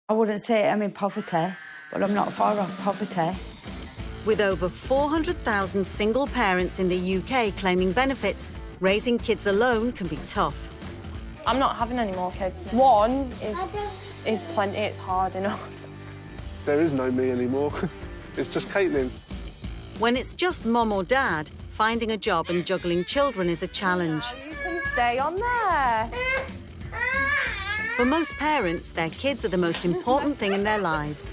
I wouldn't say I'm in poverty, but I'm not far off poverty. With over 400,000 single parents in the UK claiming benefits, raising kids alone can be tough. I'm not having any more kids. One is plenty, it's hard enough. There is no me anymore. It's just Caitlin. When it's just mum or dad, finding a job and juggling children is a challenge. You can stay on there. For most parents, their kids are the most important thing in their lives.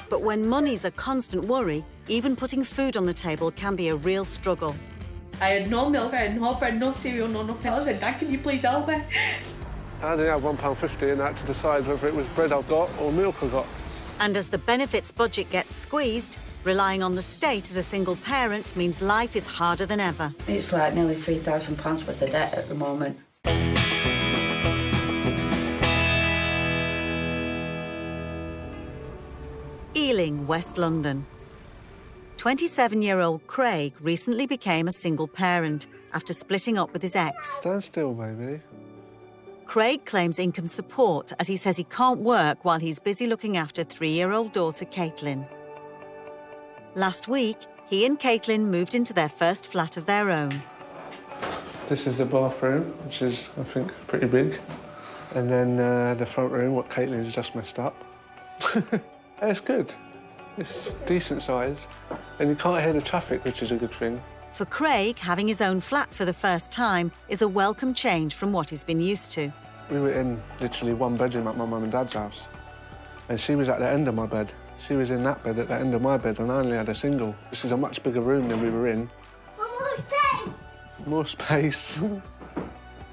But when money's a constant worry, even putting food on the table can be a real struggle. I had no milk, I had no bread, no cereal, no nothing. I said, Dad, can you please help me? I only had £1.50 and I had to decide whether it was bread I've got or milk I've got. And as the benefits budget gets squeezed, relying on the state as a single parent means life is harder than ever. It's like nearly £3,000 worth of debt at the moment. Ealing, West London. 27-year-old Craig recently became a single parent after splitting up with his ex. Stand still, baby. Craig claims income support as he says he can't work while he's busy looking after 3-year-old daughter Caitlin. Last week, he and Caitlin moved into their first flat of their own. This is the bathroom, which is, I think, pretty big. And then the front room, what Caitlin's just messed up. It's good. It's decent size. And you can't hear the traffic, which is a good thing. For Craig, having his own flat for the first time is a welcome change from what he's been used to. We were in literally one bedroom at my mum and dad's house. And she was at the end of my bed. She was in that bed at the end of my bed, and I only had a single. This is a much bigger room than we were in. More space! More space.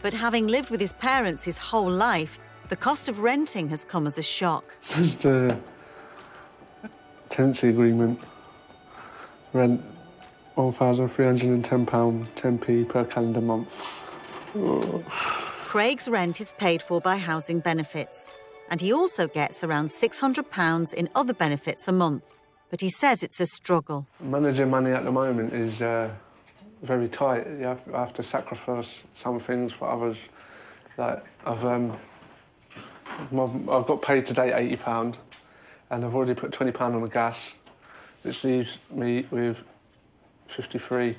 But having lived with his parents his whole life, the cost of renting has come as a shock. Just a tenancy agreement. Rent £1,310, 10p per calendar month. Oh. Craig's rent is paid for by housing benefits, and he also gets around £600 in other benefits a month. But he says it's a struggle. Managing money at the moment is very tight. I have to sacrifice some things for others. Like I've got paid today £80, and I've already put £20 on the gas, which leaves me with £53.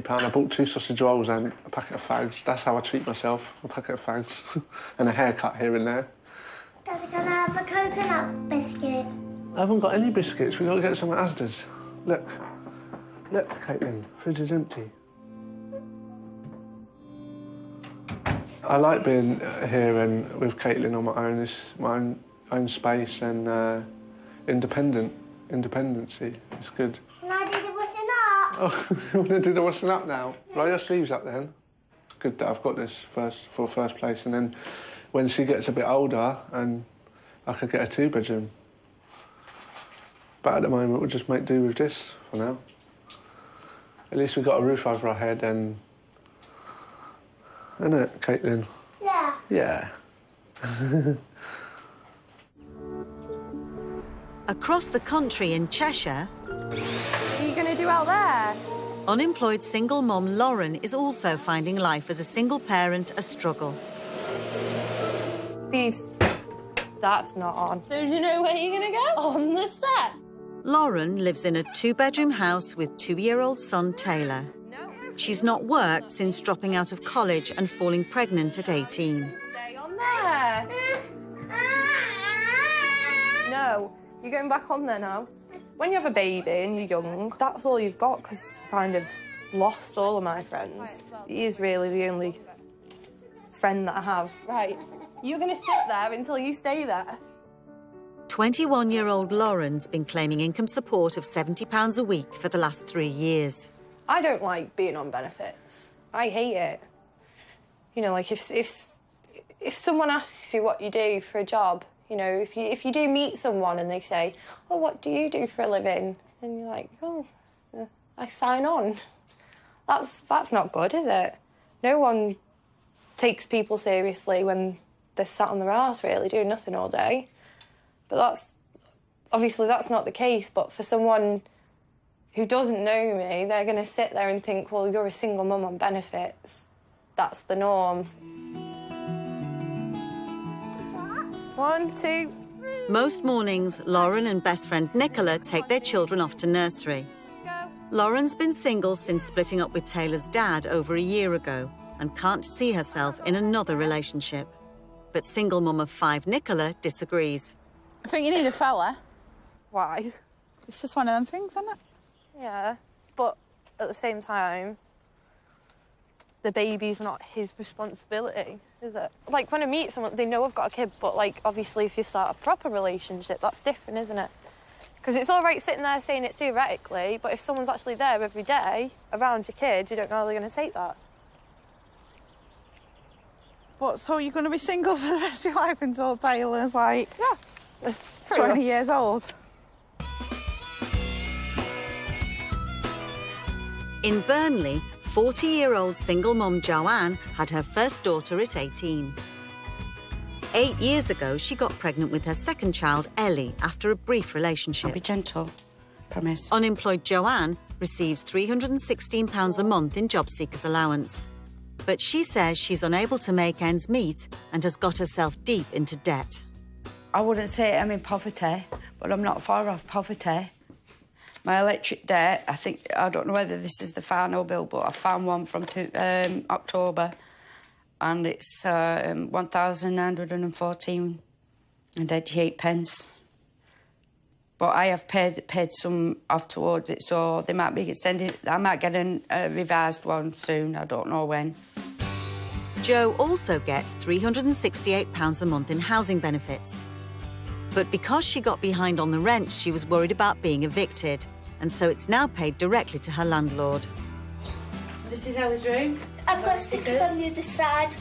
I bought 2 sausage rolls and a packet of fags. That's how I treat myself, a packet of fags and a haircut here and there. Daddy, can I have a coconut biscuit? I haven't got any biscuits. We've got to get some at Asda's. Look. Look, Caitlin, fridge is empty. I like being here and with Caitlin on my own. It's my own space and independency. It's good. Can I do the washing up? Oh, you want to do the washing up now? Roll your sleeves up then. It's good that I've got this for first place, and then when she gets a bit older, and I could get a 2-bedroom. But at the moment, we'll just make do with this for now. At least we've got a roof over our head and... Isn't it, Caitlin? Yeah. Yeah. Across the country in Cheshire... What are you going to do out there? Unemployed single mum Lauren is also finding life as a single parent a struggle. That's not on. So do you know where you're going to go? On the set. Lauren lives in a 2-bedroom house with 2-year-old son Taylor. No. She's not worked since dropping out of college and falling pregnant at 18. Stay on there. No, you're going back on there now. When you have a baby and you're young, that's all you've got, because I kind of lost all of my friends. He is really the only friend that I have. Right, you're going to sit there until you stay there. 21-year-old Lauren's been claiming income support of £70 a week for the last 3 years. I don't like being on benefits. I hate it. You know, like if someone asks you what you do for a job, you know, if you do meet someone and they say, "Oh, what do you do for a living?" and you're like, "Oh, I sign on." That's not good, is it? No one takes people seriously when they're sat on their arse, really, doing nothing all day. But obviously that's not the case. But for someone who doesn't know me, they're going to sit there and think, well, you're a single mum on benefits. That's the norm. 1, 2. Most mornings, Lauren and best friend Nicola take their children off to nursery. Go. Lauren's been single since splitting up with Taylor's dad over a year ago and can't see herself in another relationship. But single mum of 5 Nicola disagrees. I think you need a fella. Why? It's just one of them things, isn't it? Yeah, but at the same time, the baby's not his responsibility, is it? Like, when I meet someone, they know I've got a kid, but, like, obviously if you start a proper relationship, that's different, isn't it? Because it's all right sitting there saying it theoretically, but if someone's actually there every day around your kid, you don't know how they're going to take that. What, so you're going to be single for the rest of your life until Taylor's, like, Yeah. 20 years old? In Burnley, 40-year-old single mum Joanne had her first daughter at 18. 8 years ago, she got pregnant with her second child, Ellie, after a brief relationship. I'll be gentle, promise. Unemployed Joanne receives £316 a month in job seekers allowance. But she says she's unable to make ends meet and has got herself deep into debt. I wouldn't say I'm in poverty, but I'm not far off poverty. My electric debt, I don't know whether this is the final bill, but I found one from October, and it's 1,914 pence. But I have paid some off towards it, so they might be extended. I might get a revised one soon. I don't know when. Jo also gets £368 a month in housing benefits. But because she got behind on the rent, she was worried about being evicted, and so it's now paid directly to her landlord. This is Ellie's room. I've got stickers on the other side.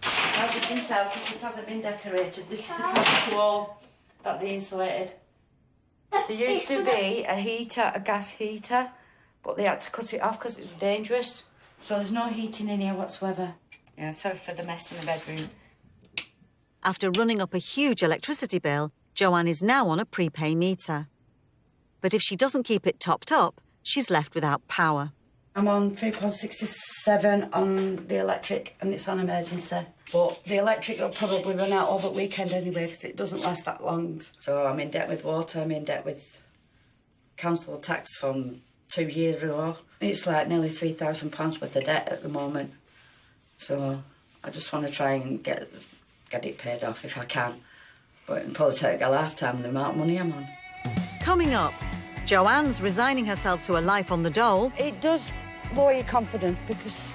As you can tell, because it hasn't been decorated, this is the plastic wall that they insulated. There used to be a heater, a gas heater, but they had to cut it off because it was dangerous. So there's no heating in here whatsoever. Yeah, sorry for the mess in the bedroom. After running up a huge electricity bill, Joanne is now on a prepay meter. But if she doesn't keep it topped up, she's left without power. I'm on £3.67 on the electric, and it's on emergency. But the electric will probably run out over the weekend anyway, because it doesn't last that long. So I'm in debt with water, I'm in debt with council tax from 2 years ago. It's like nearly £3,000 worth of debt at the moment. So I just want to try and get it paid off if I can. But it'll probably take a lifetime the amount of money I'm on. Coming up, Joanne's resigning herself to a life on the dole. It does lower your confidence because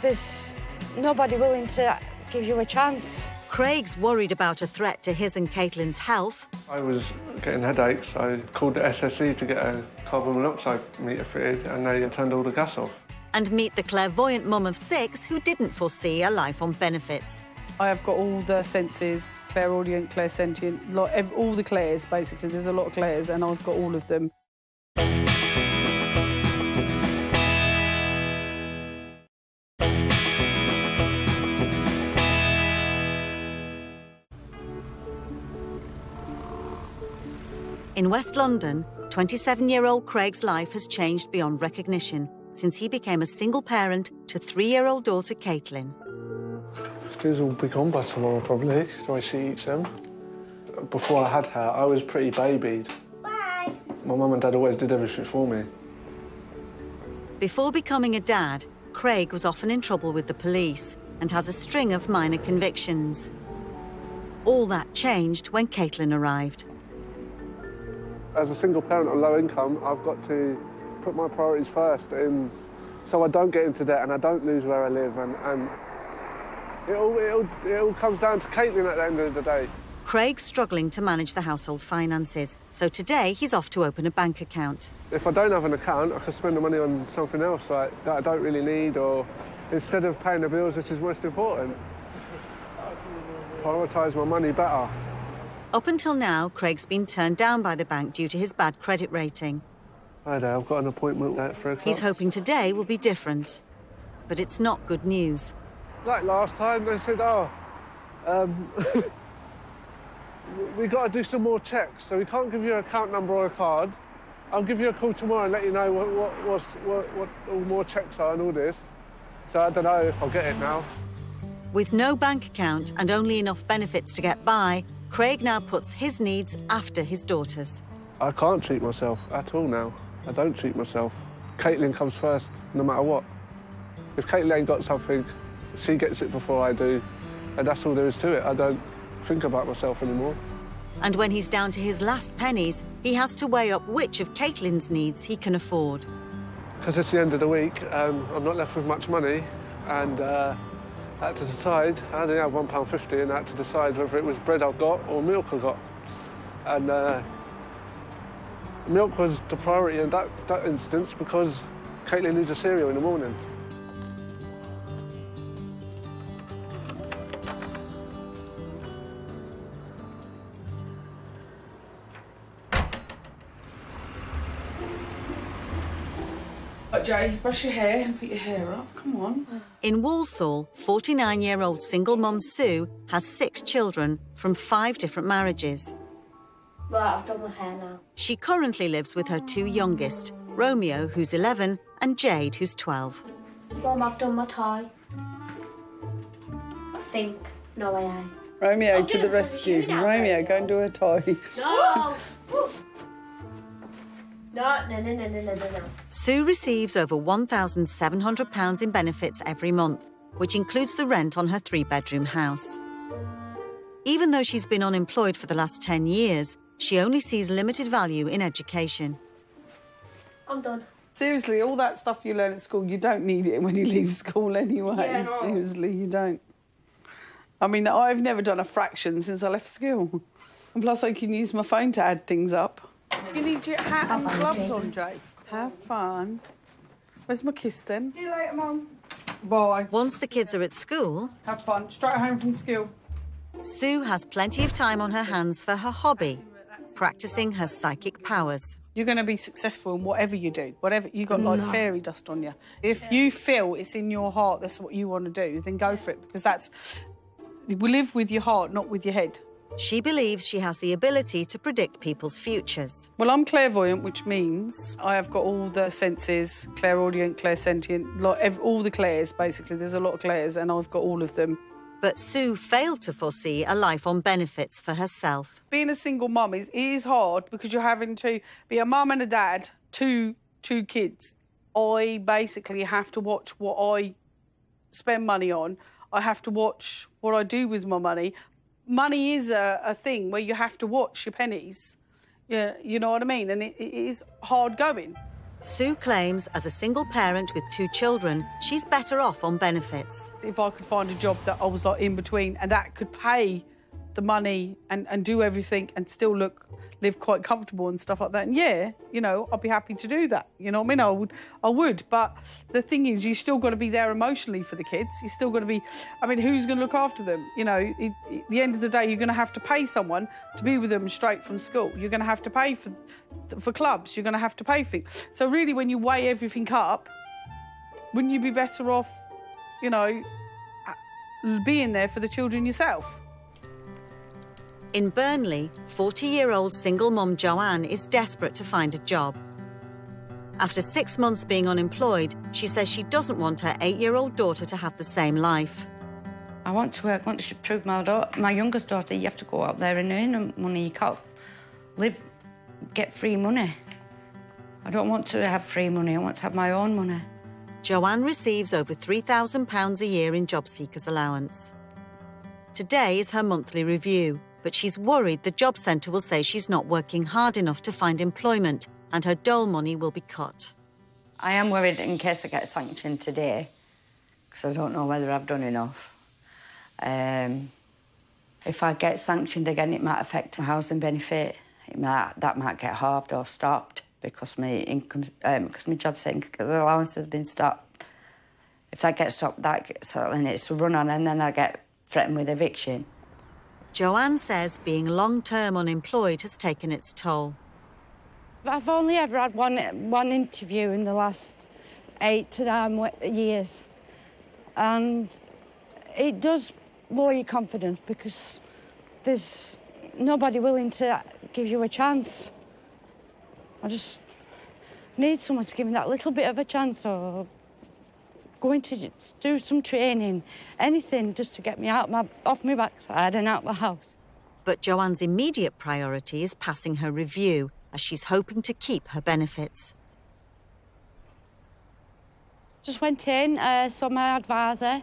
there's nobody willing to give you a chance. Craig's worried about a threat to his and Caitlin's health. I was getting headaches. I called the SSE to get a carbon monoxide meter fitted, and they turned all the gas off. And meet the clairvoyant mum of 6 who didn't foresee a life on benefits. I have got all the senses, clairaudient, clairsentient, all the clairs, basically. There's a lot of clairs, and I've got all of them. In West London, 27-year-old Craig's life has changed beyond recognition since he became a single parent to 3-year-old daughter Caitlin. These will be gone by tomorrow, probably, the way she eats them. Before I had her, I was pretty babied. Bye. My mum and dad always did everything for me. Before becoming a dad, Craig was often in trouble with the police and has a string of minor convictions. All that changed when Caitlin arrived. As a single parent on low income, I've got to put my priorities first so I don't get into debt and I don't lose where I live. And it all comes down to Caitlin at the end of the day. Craig's struggling to manage the household finances, so today he's off to open a bank account. If I don't have an account, I can spend the money on something else that I don't really need, or instead of paying the bills, which is most important, prioritise my money better. Up until now, Craig's been turned down by the bank due to his bad credit rating. Hi there, I've got an appointment at 3 o'clock. He's hoping today will be different, but it's not good news. Like last time, they said, we got to do some more checks, so we can't give you an account number or a card. I'll give you a call tomorrow and let you know what all more checks are and all this. So I don't know if I'll get it now. With no bank account and only enough benefits to get by, Craig now puts his needs after his daughter's. I can't treat myself at all now. I don't treat myself. Caitlin comes first, no matter what. If Caitlin ain't got something, she gets it before I do, and that's all there is to it. I don't think about myself anymore. And when he's down to his last pennies, he has to weigh up which of Caitlin's needs he can afford. Because it's the end of the week, I'm not left with much money, and I had to decide. I only had £1.50, and I had to decide whether it was bread I got or milk I got. And milk was the priority in that instance because Caitlin needs a cereal in the morning. Jay, brush your hair and put your hair up. Come on. In Walsall, 49-year-old single mum Sue has 6 children from 5 different marriages. Right, I've done my hair now. She currently lives with her 2 youngest, Romeo, who's 11, and Jade, who's 12. Mum, I've done my tie. I think. No, I ain't. Romeo I'll to do the it for the rescue. shootout, Romeo, go and do a tie. No! No. Sue receives over £1,700 in benefits every month, which includes the rent on her 3-bedroom house. Even though she's been unemployed for the last 10 years, she only sees limited value in education. I'm done. Seriously, all that stuff you learn at school, you don't need it when you leave school anyway. Yeah, no. Seriously, you don't. I mean, I've never done a fraction since I left school. And plus, I can use my phone to add things up. You need your hat and gloves on, Jay. Have fun. Where's my kiss then? See you later, Mum. Bye. Once the kids are at school, Have fun. Straight home from school. Sue has plenty of time on her hands for her hobby, practicing her psychic powers. You're going to be successful in whatever you do. Whatever you got, like fairy dust on you. If you feel it's in your heart, that's what you want to do, then go for it, because that's... We live with your heart, not with your head. She believes she has the ability to predict people's futures. Well, I'm clairvoyant, which means I have got all the senses, clairaudient, clairsentient, all the clairs, basically. There's a lot of clairs, and I've got all of them. But Sue failed to foresee a life on benefits for herself. Being a single mum is hard because you're having to be a mum and a dad, two kids. I basically have to watch what I spend money on. I have to watch what I do with my money. Money is a thing where you have to watch your pennies. Yeah, you know what I mean? And it is hard going. Sue claims as a single parent with 2 children, she's better off on benefits. If I could find a job that I was like in between and that could pay the money and do everything and still live quite comfortable and stuff like that, and yeah, you know, I'd be happy to do that. You know what I mean? I would. But the thing is, you still got to be there emotionally for the kids. You still got to be. I mean, who's going to look after them? You know, at the end of the day, you're going to have to pay someone to be with them straight from school. You're going to have to pay for clubs. You're going to have to pay for things. So really, when you weigh everything up, wouldn't you be better off, you know, being there for the children yourself? In Burnley, 40-year-old single mum Joanne is desperate to find a job. After 6 months being unemployed, she says she doesn't want her 8-year-old daughter to have the same life. I want to work. I want to prove my youngest daughter, you have to go out there and earn money. You can't get free money. I don't want to have free money. I want to have my own money. Joanne receives over £3,000 a year in job seekers allowance. Today is her monthly review, but she's worried the job centre will say she's not working hard enough to find employment and her dole money will be cut. I am worried in case I get sanctioned today, because I don't know whether I've done enough. If I get sanctioned again, it might affect my housing benefit. That might get halved or stopped because my income, because my job seeker allowance has been stopped. If that gets stopped, then it's a run on, and then I get threatened with eviction. Joanne says being long-term unemployed has taken its toll. I've only ever had one interview in the last 8 to 9 years, and it does lower your confidence because there's nobody willing to give you a chance. I just need someone to give me that little bit of a chance or going to do some training, anything just to get me off my backside and out the house. But Joanne's immediate priority is passing her review, as she's hoping to keep her benefits. Just went in, saw my advisor.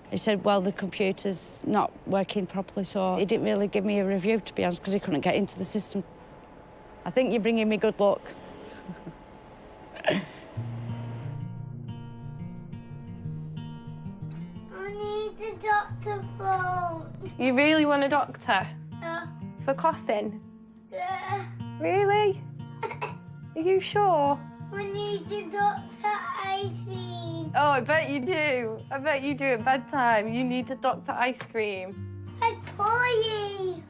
He said, well, the computer's not working properly, so he didn't really give me a review, to be honest, because he couldn't get into the system. I think you're bringing me good luck. I need a doctor phone. You really want a doctor? Yeah. For coughing? Yeah. Really? Are you sure? I need a doctor ice cream. Oh, I bet you do. I bet you do at bedtime. You need the doctor ice cream. That's poorly.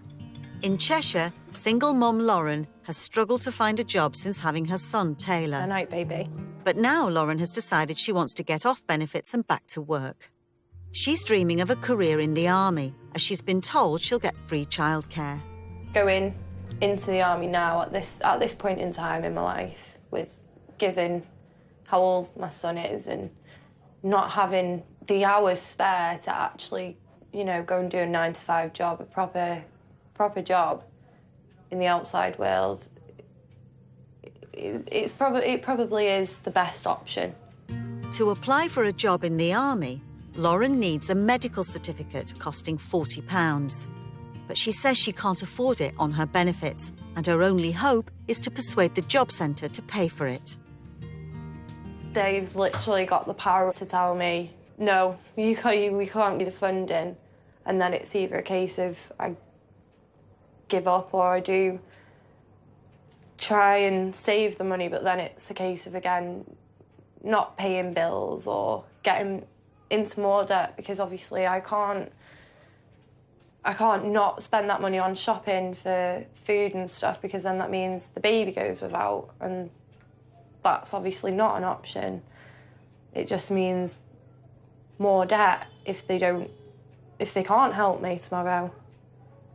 In Cheshire, single mum Lauren has struggled to find a job since having her son Taylor. Good night, baby. But now Lauren has decided she wants to get off benefits and back to work. She's dreaming of a career in the army, as she's been told she'll get free childcare. Going into the army now at this point in time in my life, with given how old my son is and not having the hours spare to actually, you know, go and do a 9-to-5 job, a proper job in the outside world, it probably is the best option. To apply for a job in the army, Lauren needs a medical certificate costing £40. But she says she can't afford it on her benefits, and her only hope is to persuade the job centre to pay for it. They've literally got the power to tell me, no, we can't do the funding. And then it's either a case of I give up or I do try and save the money, but then it's a case of, again, not paying bills or getting into more debt, because obviously I can't not spend that money on shopping for food and stuff, because then that means the baby goes without, and that's obviously not an option. It just means more debt if they can't help me tomorrow.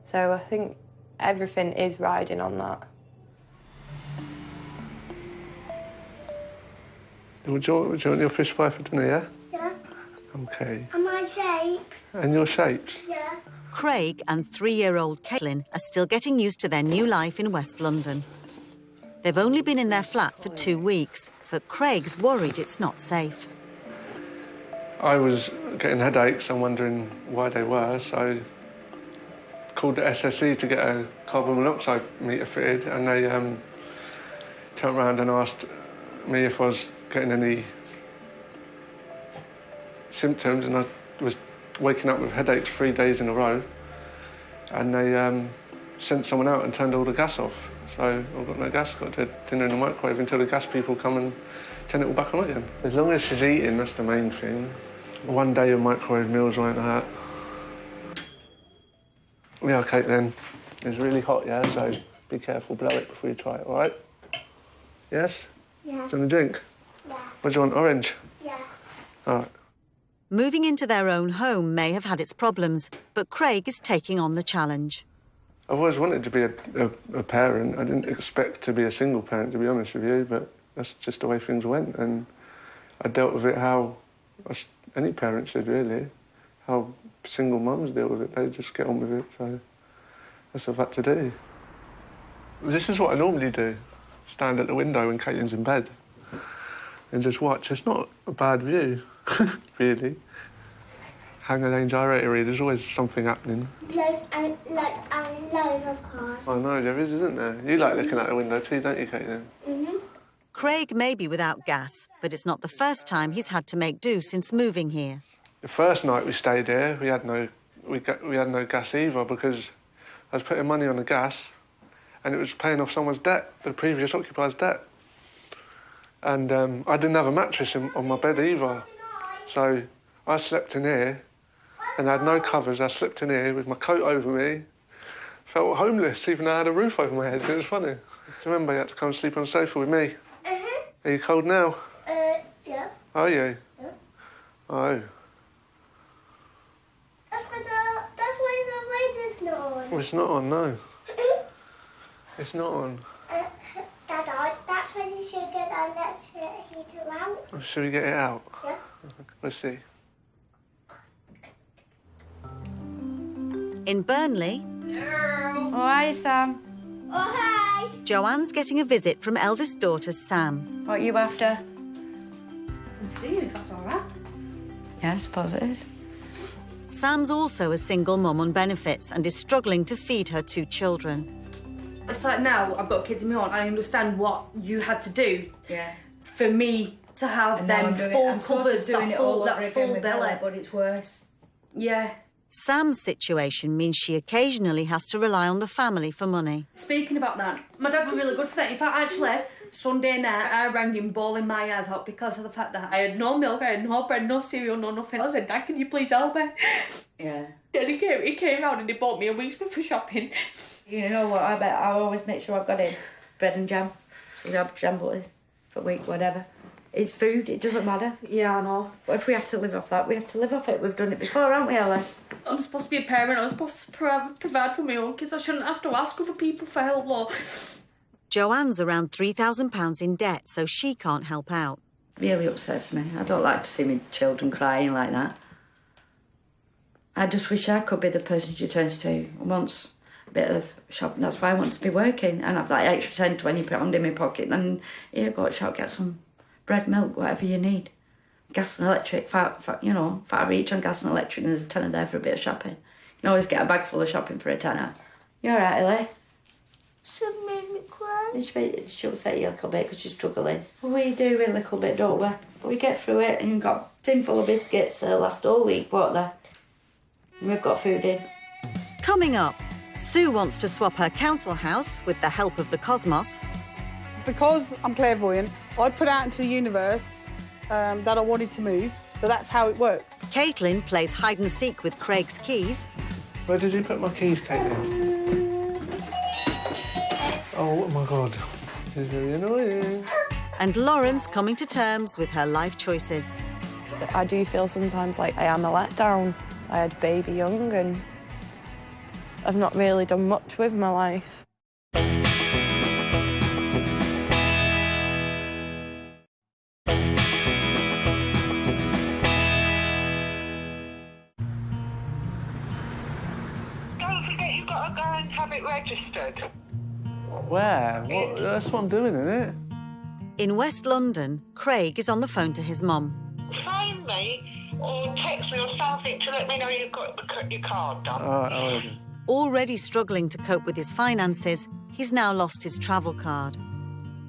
So I think everything is riding on that. Would you want your fish pie for dinner, yeah? Yeah. Okay. And my shape. And your shapes? Yeah. Craig and 3-year-old Caitlin are still getting used to their new life in West London. They've only been in their flat for 2 weeks, but Craig's worried it's not safe. I was getting headaches and wondering why they were, so I called the SSE to get a carbon monoxide meter fitted, and they turned around and asked me if I was getting any symptoms, and I was waking up with headaches 3 days in a row, and they sent someone out and turned all the gas off. So I've got no gas, got to dinner in the microwave until the gas people come and turn it all back on again. As long as she's eating, that's the main thing. One day of microwave meals won't hurt. Yeah, okay then. It's really hot, yeah, so be careful, blow it before you try it, all right? Yes? Yeah. Do you want a drink? Yeah. What do you want, orange? Yeah. All right. Moving into their own home may have had its problems, but Craig is taking on the challenge. I've always wanted to be a parent. I didn't expect to be a single parent, to be honest with you, but that's just the way things went, and I dealt with it how any parent should, really. How single mums deal with it. They just get on with it, so that's what I've had to do. This is what I normally do. Stand at the window when Caitlin's in bed and just watch. It's not a bad view, really. Hang an anxiety, there's always something happening. Loads of cars. I know, there is, isn't there? You like looking out the window too, don't you, Caitlin? Mm-hmm. Craig may be without gas, but it's not the first time he's had to make do since moving here. The first night we stayed here, we had no gas either, because I was putting money on the gas and it was paying off someone's debt, the previous occupier's debt. And I didn't have a mattress on my bed either. So I slept in here and I had no covers. I slept in here with my coat over me. Felt homeless, even though I had a roof over my head. It was funny. Do you remember you had to come and sleep on the sofa with me? Uh-huh. Are you cold now? Yeah. Are you? Yeah. Oh. That's why the radio's not on. Well, it's not on, no. It's not on. Dad, that's why you should get our electric heater out. Should we get it out? Yeah. We'll see. In Burnley, Oh, hi, Sam. Oh, hi. Joanne's getting a visit from eldest daughter Sam. What are you after? I'll see you if that's all right. Yeah, I suppose it is. Sam's also a single mum on benefits and is struggling to feed her 2 children. It's like now I've got kids of my own. I understand what you had to do. Yeah. For me to have And now them I'm doing it- full I'm sort of cupboards, doing that it all full, over that again full with belly. Bella, but it's worse. Yeah. Sam's situation means she occasionally has to rely on the family for money. Speaking about that, my dad was really good for that. In fact, actually, Sunday night, I rang him bawling my eyes out because of the fact that I had no milk, I had no bread, no cereal, no nothing. I said, Dad, can you please help me? Yeah. Then he came round and he bought me a week's worth of shopping. You know what, I bet I always make sure I've got it. Bread and jam. So we have jam butter for a week, whatever. It's food, it doesn't matter. Yeah, I know. But if we have to live off that, we have to live off it. We've done it before, haven't we, Ella? I'm supposed to be a parent, I'm supposed to provide for my own kids. I shouldn't have to ask other people for help, though. Joanne's around £3,000 in debt, so she can't help out. Really upsets me. I don't like to see my children crying like that. I just wish I could be the person she turns to who wants a bit of shopping. That's why I want to be working and have that extra £10, £20 in my pocket. And here, go to shop, get some bread, milk, whatever you need. Gas and electric, £5 each on gas and electric, and there's a tenner there for a bit of shopping. You can always get a bag full of shopping for a tenner. You all right, Ellie? Some made me cry. She'll say you a little bit because she's struggling. Well, we do a little bit, don't we? But we get through it, and you've got a tin full of biscuits that'll last all week, won't they? And we've got food in. Coming up, Sue wants to swap her council house with the help of the cosmos. Because I'm clairvoyant, I put out into the universe that I wanted to move, so that's how it works. Caitlin plays hide and seek with Craig's keys. Where did you put my keys, Caitlin? Oh my God, this is very annoying. And Lauren's coming to terms with her life choices. I do feel sometimes like I am a letdown. I had a baby young and I've not really done much with my life. Don't forget you've got to go and have it registered. Where? What? That's what I'm doing, isn't it? In West London, Craig is on the phone to his mum. Phone me or text me or something to let me know you've got your card done. All right, all right. Already struggling to cope with his finances, he's now lost his travel card.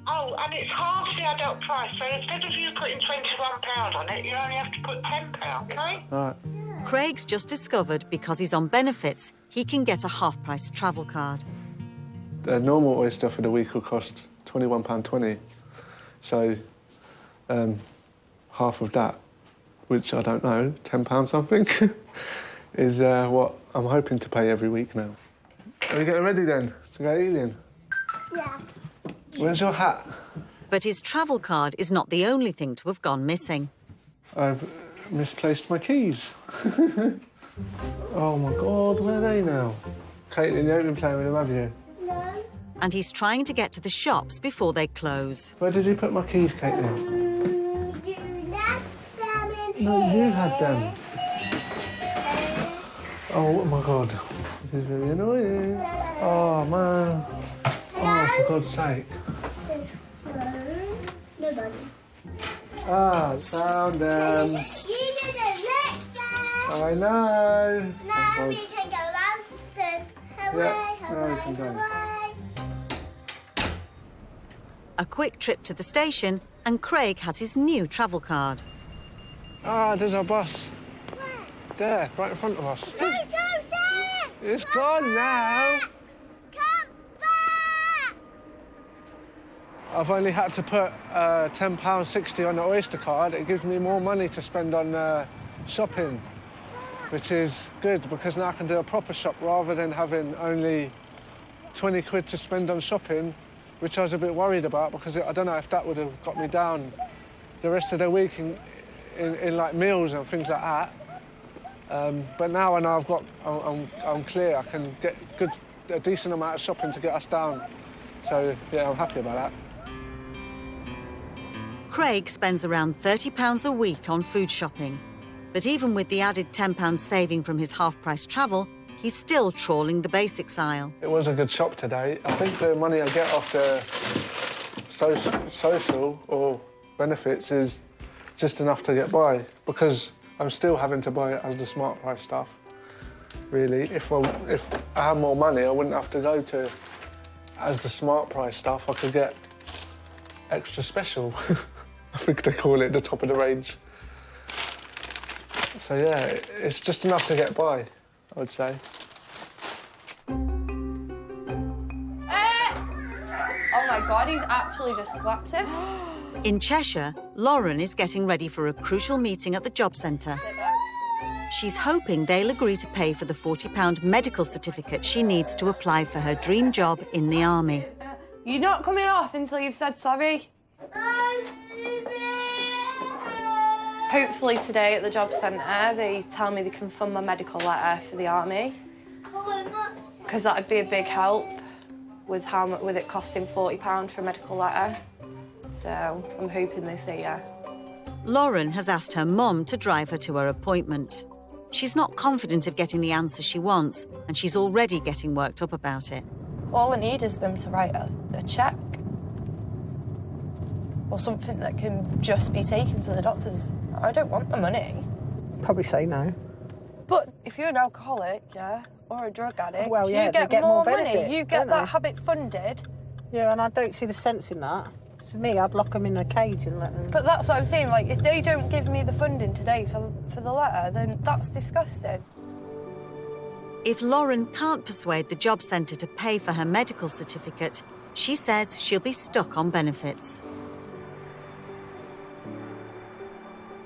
Oh, and it's half the adult price, so instead of you putting £21 on it, you only have to put £10, okay? All right. Craig's just discovered because he's on benefits, he can get a half-price travel card. The normal oyster for the week will cost £21.20. So half of that, which I don't know, £10 something, is what I'm hoping to pay every week now. Are we getting ready then to go eating? Yeah. Where's your hat? But his travel card is not the only thing to have gone missing. I've misplaced my keys. Oh my God, where are they now? Caitlin, you haven't been playing with them, have you? No. And he's trying to get to the shops before they close. Where did you put my keys, Caitlin? You left them in No, here. you had them. Oh my God, this is very annoying. Oh man. Oh, for God's sake. Nobody. Ah, found them. You didn't let them. I know. Now we can go downstairs. Away, Yeah, now we away, can go. away. A quick trip to the station, and Craig has his new travel card. Ah, there's our bus. Where? There, right in front of us. No, don't say it. It's gone now. Come back. I've only had to put £10.60 on the Oyster card. It gives me more money to spend on shopping, which is good because now I can do a proper shop rather than having only 20 quid to spend on shopping, which I was a bit worried about because I don't know if that would have got me down the rest of the week in like meals and things like that. But now I know I'm clear. I can get a decent amount of shopping to get us down. So yeah, I'm happy about that. Craig spends around £30 a week on food shopping. But even with the added £10 saving from his half-price travel, he's still trawling the basics aisle. It was a good shop today. I think the money I get off the social or benefits is just enough to get by, because I'm still having to buy it as the smart price stuff. Really, if I had more money, I wouldn't have to go to as the smart price stuff. I could get extra special. I think they call it the top of the range. So yeah, it's just enough to get by, I would say. Oh my God, he's actually just slapped him. In Cheshire, Lauren is getting ready for a crucial meeting at the job centre. She's hoping they'll agree to pay for the £40 medical certificate she needs to apply for her dream job in the army. You're not coming off until you've said sorry. Hopefully today at the job centre they tell me they can fund my medical letter for the army, because that would be a big help with it costing £40 for a medical letter. So I'm hoping they say yeah. Lauren has asked her mum to drive her to her appointment. She's not confident of getting the answer she wants, and she's already getting worked up about it. All I need is them to write a cheque or something that can just be taken to the doctors. I don't want the money. Probably say no. But if you're an alcoholic, yeah, or a drug addict, well, yeah, you get more money. benefit, You get that habit funded. Yeah, and I don't see the sense in that. For me, I'd lock them in a cage and let them... But that's what I'm saying, like, if they don't give me the funding today for the letter, then that's disgusting. If Lauren can't persuade the job centre to pay for her medical certificate, she says she'll be stuck on benefits.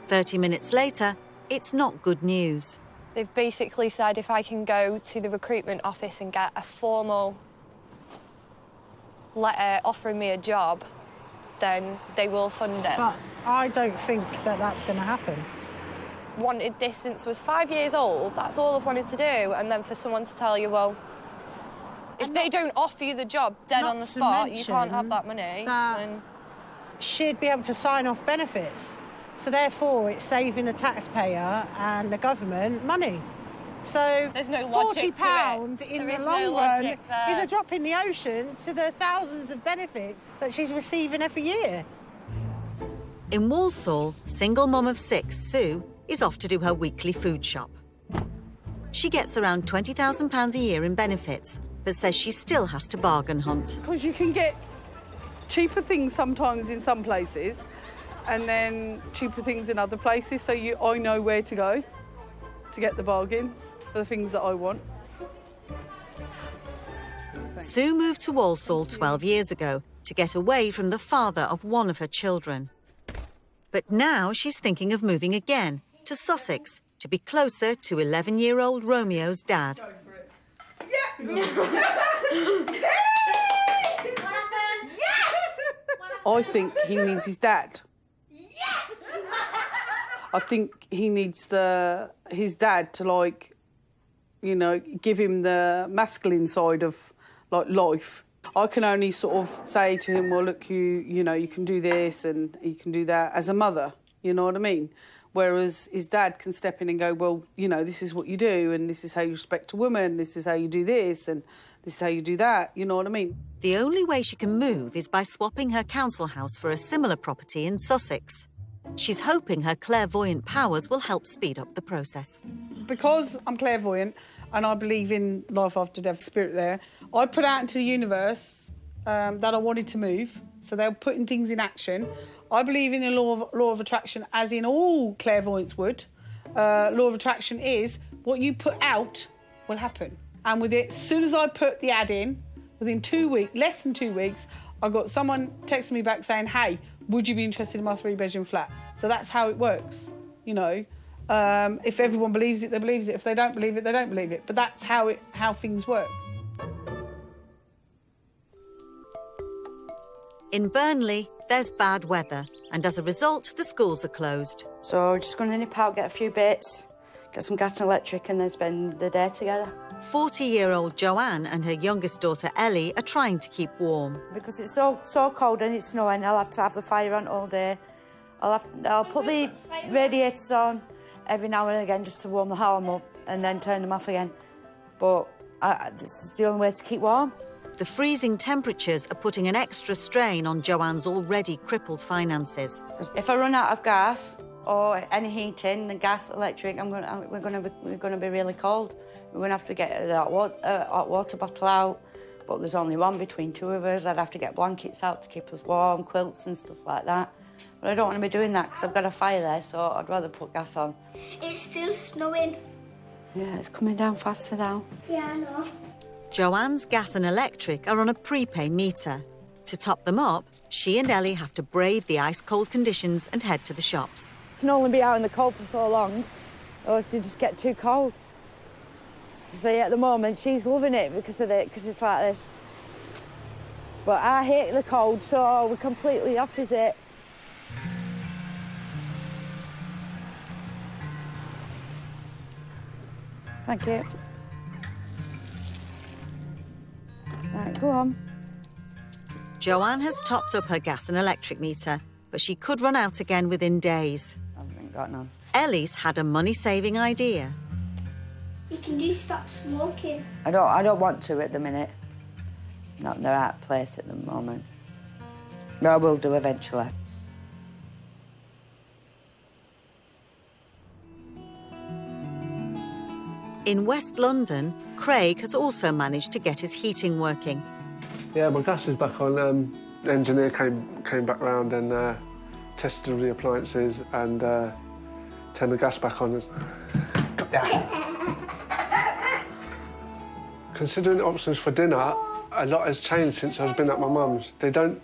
30 minutes later, it's not good news. They've basically said if I can go to the recruitment office and get a formal letter offering me a job, then they will fund it. But I don't think that that's going to happen. Wanted this since I was 5 years old. That's all I've wanted to do. And then for someone to tell you, well, if they don't offer you the job dead on the spot, you can't have that money. Then she'd be able to sign off benefits. So therefore, it's saving the taxpayer and the government money. So there's no logic £40 to it. in There the is long no run logic there. is a drop in the ocean to the thousands of benefits that she's receiving every year. In Walsall, single mum of 6, Sue, is off to do her weekly food shop. She gets around £20,000 a year in benefits, but says she still has to bargain hunt. Because you can get cheaper things sometimes in some places, and then cheaper things in other places, so I know where to go to get the bargains for the things that I want. Sue moved to Walsall 12 years ago to get away from the father of one of her children. But now she's thinking of moving again to Sussex to be closer to 11-year-old Romeo's dad. I think he needs his dad. I think he needs his dad to, like, you know, give him the masculine side of, like, life. I can only sort of say to him, well, look, you know, you can do this and you can do that as a mother, you know what I mean? Whereas his dad can step in and go, well, you know, this is what you do and this is how you respect a woman, this is how you do this and this is how you do that, you know what I mean? The only way she can move is by swapping her council house for a similar property in Sussex. She's hoping her clairvoyant powers will help speed up the process. Because I'm clairvoyant and I believe in life after death, spirit there, I put out into the universe that I wanted to move, so they're putting things in action. I believe in the law of attraction, as in all clairvoyants would. Law of attraction is what you put out will happen. And with it, as soon as I put the ad in, within 2 weeks, less than 2 weeks, I got someone texting me back saying, hey, would you be interested in my 3-bedroom flat? So that's how it works, you know. If everyone believes it, they believe it. If they don't believe it, they don't believe it. But that's how things work. In Burnley, there's bad weather, and as a result, the schools are closed. So we're just going to nip out, get a few bits, get some gas and electric, and then spend the day together. 40-year-old Joanne and her youngest daughter Ellie are trying to keep warm. Because it's so cold and it's snowing, I'll have to have the fire on all day. I'll put the radiators on, every now and again just to warm the home up and then turn them off again. But this is the only way to keep warm. The freezing temperatures are putting an extra strain on Joanne's already crippled finances. If I run out of gas or any heating, the gas, electric, we're gonna be really cold. We're gonna have to get the hot water bottle out, but there's only one between two of us. I'd have to get blankets out to keep us warm, quilts and stuff like that. But I don't want to be doing that because I've got a fire there, so I'd rather put gas on. It's still snowing. Yeah, it's coming down faster now. Yeah, I know. Joanne's gas and electric are on a prepay meter. To top them up, she and Ellie have to brave the ice-cold conditions and head to the shops. You can only be out in the cold for so long, or else you just get too cold. So at the moment, she's loving it because it's like this. But I hate the cold, so we're completely opposite. Thank you. Right, go on. Joanne has topped up her gas and electric meter, but she could run out again within days. I haven't got none. Ellie's had a money-saving idea. You can do stop smoking. I don't want to at the minute. Not in the right place at the moment. But I will do eventually. In West London, Craig has also managed to get his heating working. Yeah, my gas is back on. The engineer came back round and tested all the appliances and turned the gas back on. Considering options for dinner, a lot has changed since I've been at my mum's. They don't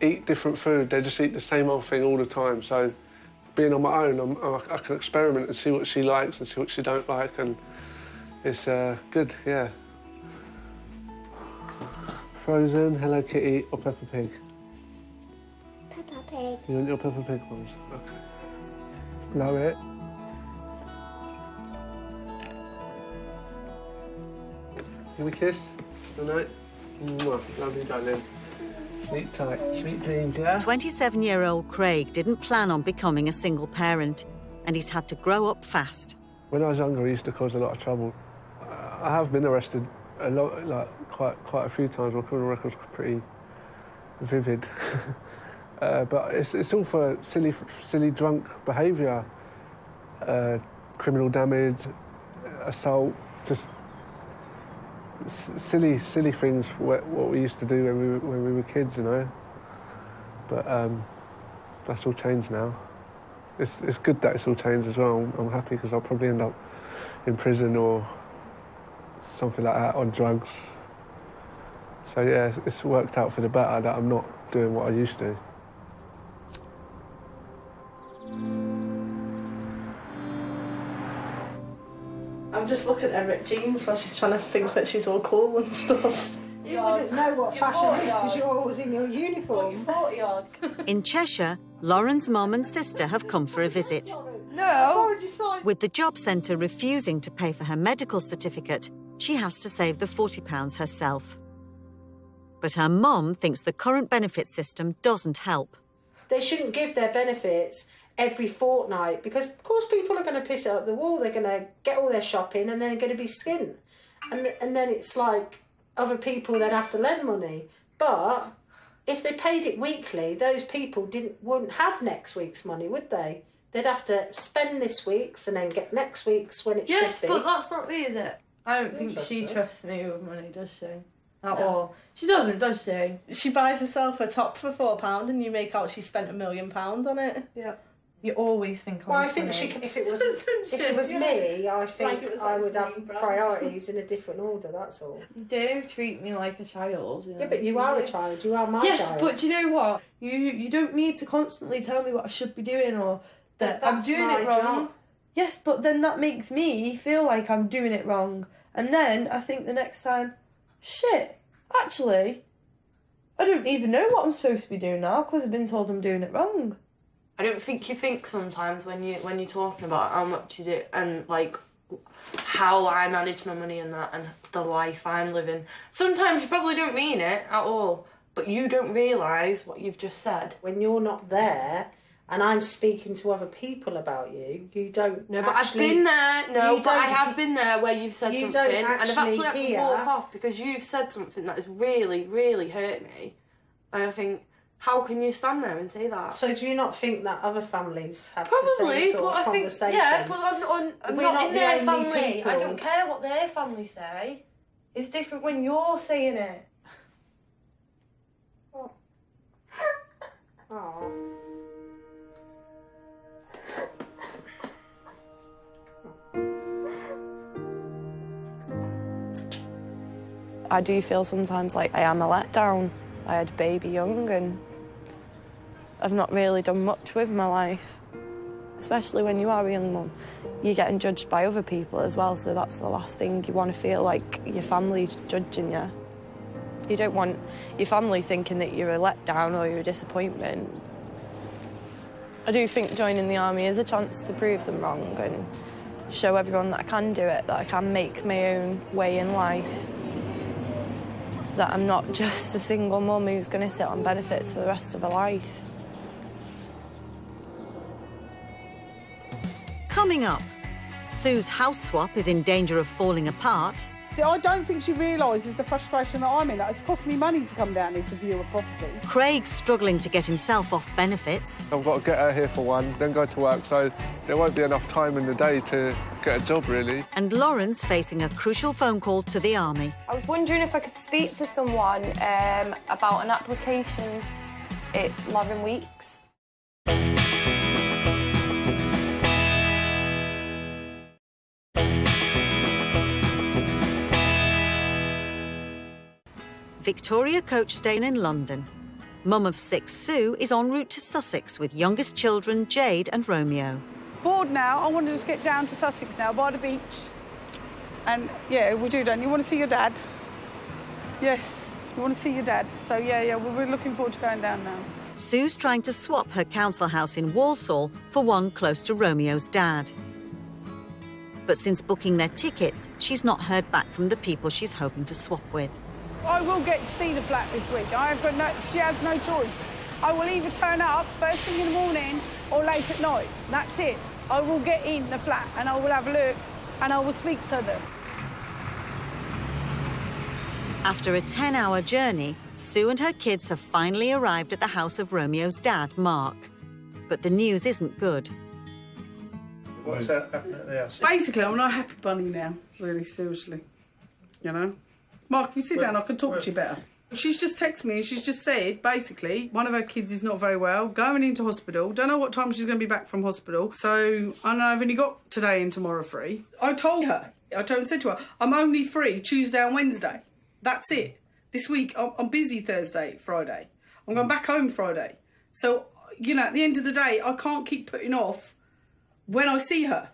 eat different food, they just eat the same old thing all the time. So being on my own, I can experiment and see what she likes and see what she don't like, and it's good, yeah. Frozen, Hello Kitty or Peppa Pig? Peppa Pig. You want your Peppa Pig ones? Okay. Blow it. Give me a kiss. Good night. Mwah. Love you, darling. Sleep tight. Sweet dreams, yeah? 27-year-old Craig didn't plan on becoming a single parent, and he's had to grow up fast. When I was younger, I used to cause a lot of trouble. I have been arrested a lot, like quite a few times. My criminal record's pretty vivid. But it's all for silly drunk behaviour, criminal damage, assault, just silly things. What we used to do when we were kids, you know. But that's all changed now. It's good that it's all changed as well. I'm happy because I'll probably end up in prison or something like that on drugs. So yeah, it's worked out for the better that I'm not doing what I used to. I'm just looking at her at jeans while she's trying to think that she's all cool and stuff. You wouldn't know what fashion is because you're always in your uniform. 40-odd. In Cheshire, Lauren's mum and sister have come for a visit. No. With the job centre refusing to pay for her medical certificate, she has to save the £40 herself. But her mum thinks the current benefit system doesn't help. They shouldn't give their benefits every fortnight because, of course, people are going to piss it up the wall. They're going to get all their shopping and then they're going to be skint. And then it's like other people that have to lend money. But if they paid it weekly, those people wouldn't have next week's money, would they? They'd have to spend this week's and then get next week's when it should be. Yes, but that's not me, is it? I don't think she trusts me with money, does she? At all. She doesn't, does she? She buys herself a top for £4 and you make out she spent £1 million on it. Yeah. You always think Well, I think she could, if it was me, I think Like I would have priorities in a different order, that's all. You do treat me like a child. Yeah, but you are a child, you are my child. Yes, but do you know what? You don't need to constantly tell me what I should be doing or that I'm doing it wrong. Job. Yes, but then that makes me feel like I'm doing it wrong. And then I think the next time, shit, actually, I don't even know what I'm supposed to be doing now because I've been told I'm doing it wrong. I don't think you think sometimes when you're talking about how much you do and like how I manage my money and that and the life I'm living. Sometimes you probably don't mean it at all, but you don't realise what you've just said. When you're not there, and I'm speaking to other people about you, you don't. No, but actually, I've been there. No, you but I don't- have been there where you've said you something, don't and I've actually had to hear- walk off because you've said something that has really, really hurt me. And I think, how can you stand there and say that? So do you not think that other families have the Probably, same sort but of I think, conversations? yeah, but I'm We're not in the their only family. people. I don't care what their family say. It's different when you're saying it. Oh. I do feel sometimes like I am a letdown. I had a baby young and I've not really done much with my life. Especially when you are a young mum, you're getting judged by other people as well, so that's the last thing you want to feel like your family's judging you. You don't want your family thinking that you're a letdown or you're a disappointment. I do think joining the army is a chance to prove them wrong and show everyone that I can do it, that I can make my own way in life. That I'm not just a single mum who's going to sit on benefits for the rest of her life. Coming up, Sue's house swap is in danger of falling apart. See, I don't think she realises the frustration that I'm in. It's cost me money to come down here to view a property. Craig's struggling to get himself off benefits. I've got to get her here for 1, then go to work, so there won't be enough time in the day to get a job, really. And Lauren's facing a crucial phone call to the army. I was wondering if I could speak to someone about an application. It's 11 weeks. Victoria Coach staying in London. Mum of 6 Sue is en route to Sussex with youngest children Jade and Romeo. Bored now. I want to just get down to Sussex now, by the beach. And, yeah, we do, don't you? Want to see your dad? Yes, you want to see your dad. So, yeah, we're looking forward to going down now. Sue's trying to swap her council house in Walsall for one close to Romeo's dad. But since booking their tickets, she's not heard back from the people she's hoping to swap with. I will get to see the flat this week. She has no choice. I will either turn up first thing in the morning or late at night. That's it. I will get in the flat and I will have a look and I will speak to them. After a 10-hour journey, Sue and her kids have finally arrived at the house of Romeo's dad, Mark. But the news isn't good. What's happening there? Basically, I'm not a happy bunny now, really, seriously. You know? Mark, if you sit down, I can talk to you better. She's just texted me and she's just said, basically, one of her kids is not very well, going into hospital. Don't know what time she's going to be back from hospital. So, I know I've only got today and tomorrow free. I said to her, I'm only free Tuesday and Wednesday. That's it. This week, I'm busy Thursday, Friday. I'm going back home Friday. So, you know, at the end of the day, I can't keep putting off when I see her.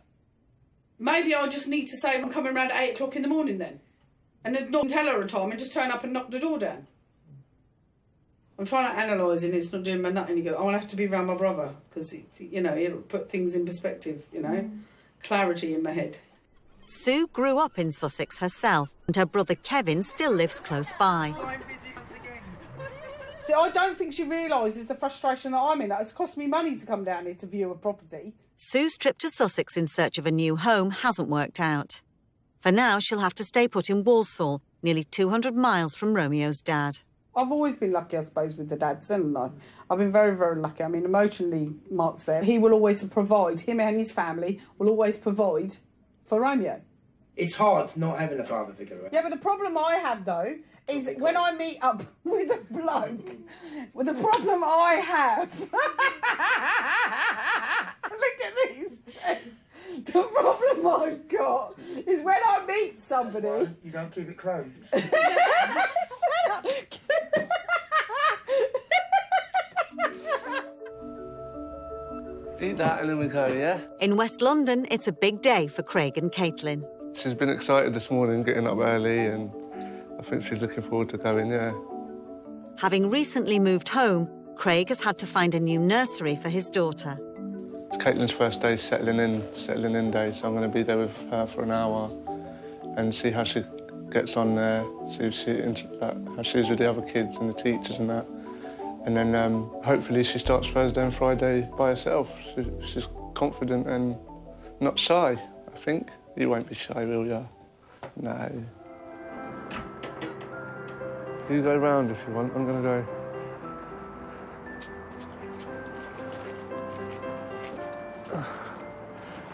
Maybe I just need to say I'm coming around at 8 o'clock in the morning then. And then not tell her a time and just turn up and knock the door down. I'm trying to analyse it, it's not doing my nut any good. I want to have to be around my brother because, you know, it'll put things in perspective, you know. Clarity in my head. Sue grew up in Sussex herself and her brother Kevin still lives close by. See, I don't think she realises the frustration that I'm in. It's cost me money to come down here to view a property. Sue's trip to Sussex in search of a new home hasn't worked out. For now, she'll have to stay put in Walsall, nearly 200 miles from Romeo's dad. I've always been lucky, I suppose, with the dads, haven't I? I've been very, very lucky. I mean, emotionally, Mark's there. He will always provide, him and his family will always provide for Romeo. It's hard not having a father figure. Right? Yeah, but the problem I have, though, is when I meet up with a bloke, the problem I have... Look at these two. The problem I've got is when I meet somebody... Well, you don't keep it closed. Shut up! Eat that and then we go, yeah? In West London, it's a big day for Craig and Caitlin. She's been excited this morning, getting up early, and I think she's looking forward to going, yeah. Having recently moved home, Craig has had to find a new nursery for his daughter. It's Caitlin's first day settling in day, so I'm going to be there with her for an hour and see how she gets on there, see how she is with the other kids and the teachers and that. And then hopefully she starts Thursday and Friday by herself. She's confident and not shy, I think. You won't be shy, will you? No. You go round if you want. I'm going to go.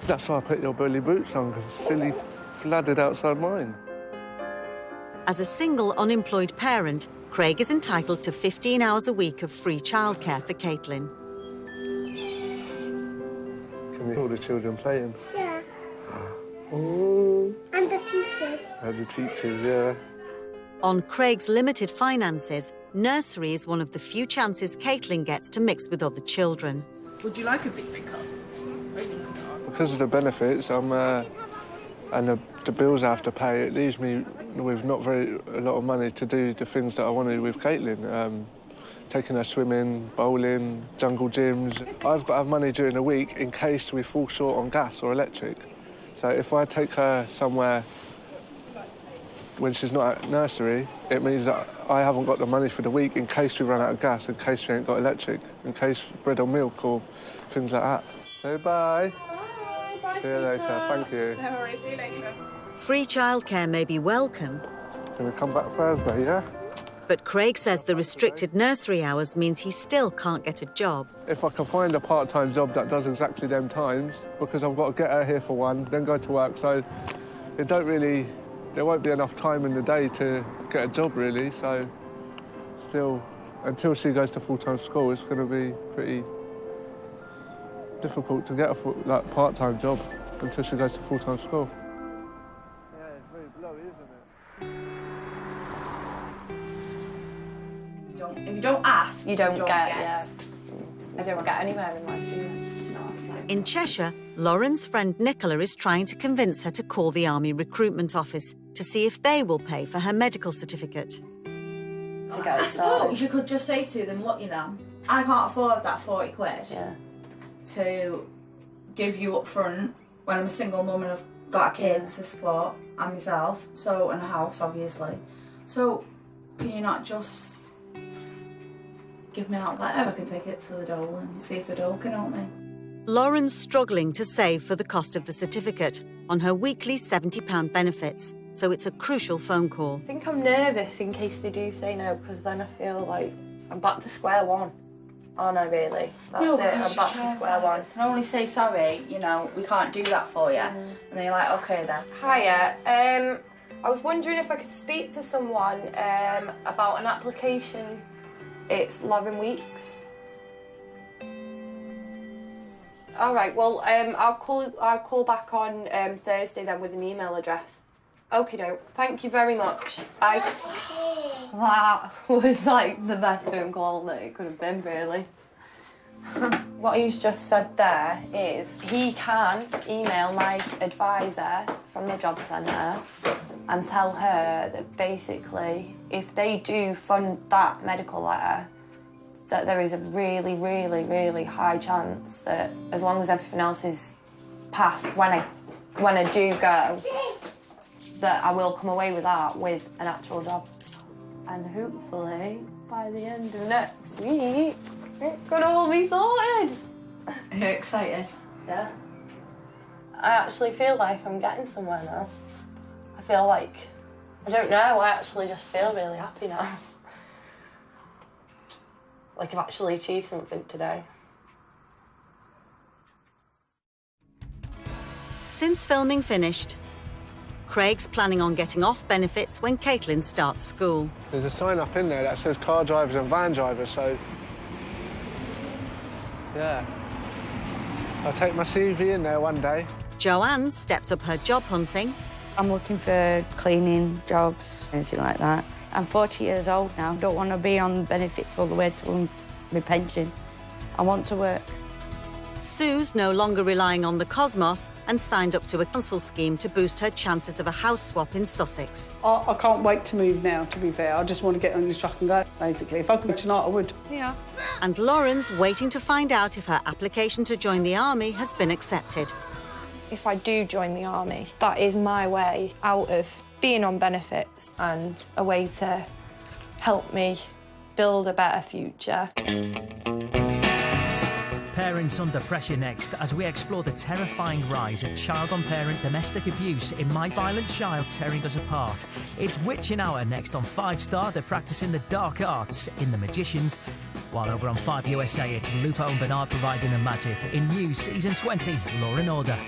That's why I put your burly boots on, because it's silly flooded outside mine. As a single, unemployed parent, Craig is entitled to 15 hours a week of free childcare for Caitlin. Can we all the children playing? Yeah. Oh. And the teachers. And the teachers, yeah. On Craig's limited finances, nursery is one of the few chances Caitlin gets to mix with other children. Would you like a big pickup? Because of the benefits, and the bills I have to pay, it leaves me with not a lot of money to do the things that I want to do with Caitlin. Taking her swimming, bowling, jungle gyms. I've got to have money during the week in case we fall short on gas or electric. So if I take her somewhere when she's not at nursery, it means that I haven't got the money for the week in case we run out of gas, in case she ain't got electric, in case bread or milk or things like that. Say bye. Bye, see you later. Thank you. No worries, see you later. Free childcare may be welcome. Can we come back Thursday, yeah? But Craig says the restricted nursery hours means he still can't get a job. If I can find a part-time job that does exactly them times, because I've got to get her here for one, then go to work, so there won't be enough time in the day to get a job, really, so still, until she goes to full-time school, it's going to be pretty difficult to get a part-time job until she goes to full-time school. Yeah, it's very blowy, isn't it? If you don't ask, you don't get. Yeah. I don't get anywhere in life, do you? In Cheshire, Lauren's friend Nicola is trying to convince her to call the Army recruitment office to see if they will pay for her medical certificate. I suppose you could just say to them, look, you know, I can't afford that 40 quid to give you up front when I'm a single mum and I've got a kid to support and myself, and a house, obviously. So, can you not just give me that letter? I can take it to the dole and see if the dole can help me. Lauren's struggling to save for the cost of the certificate on her weekly £70 benefits, so it's a crucial phone call. I think I'm nervous in case they do say no, because then I feel like I'm back to square one. Aren't I, really? That's no, it, I'm back to square one. I only say, sorry, you know, we can't do that for you. And then you're like, OK then. Hiya, I was wondering if I could speak to someone about an application. It's 11 weeks. All right, well, I'll call back on Thursday then with an email address. Okie doke. Thank you very much. Bye. That was like the best phone call that it could have been, really. What he's just said there is he can email my advisor from the job centre and tell her that basically if they do fund that medical letter, that there is a really, really, really high chance that as long as everything else is passed when I do go, that I will come away with that with an actual job. And hopefully by the end of next week, it could all be sorted. Are you excited? Yeah. I actually feel like I'm getting somewhere now. I feel like, I don't know, I actually just feel really happy now. Like I've actually achieved something today. Since filming finished, Craig's planning on getting off benefits when Caitlin starts school. There's a sign up in there that says car drivers and van drivers, so yeah. I'll take my CV in there one day. Joanne stepped up her job hunting. I'm looking for cleaning jobs, anything like that. I'm 40 years old now. Don't want to be on benefits all the way till my pension. I want to work. Sue's no longer relying on the Cosmos and signed up to a council scheme to boost her chances of a house swap in Sussex. I can't wait to move now, to be fair. I just want to get on the truck and go, basically. If I could tonight, I would. Yeah. And Lauren's waiting to find out if her application to join the army has been accepted. If I do join the army, that is my way out of being on benefits and a way to help me build a better future. Parents Under Pressure next, as we explore the terrifying rise of child-on-parent domestic abuse in My Violent Child Tearing Us Apart. It's Witching Hour next on 5 Star. They're practising the dark arts in The Magicians. While over on 5 USA, it's Lupo and Bernard providing the magic in new Season 20, Law & Order.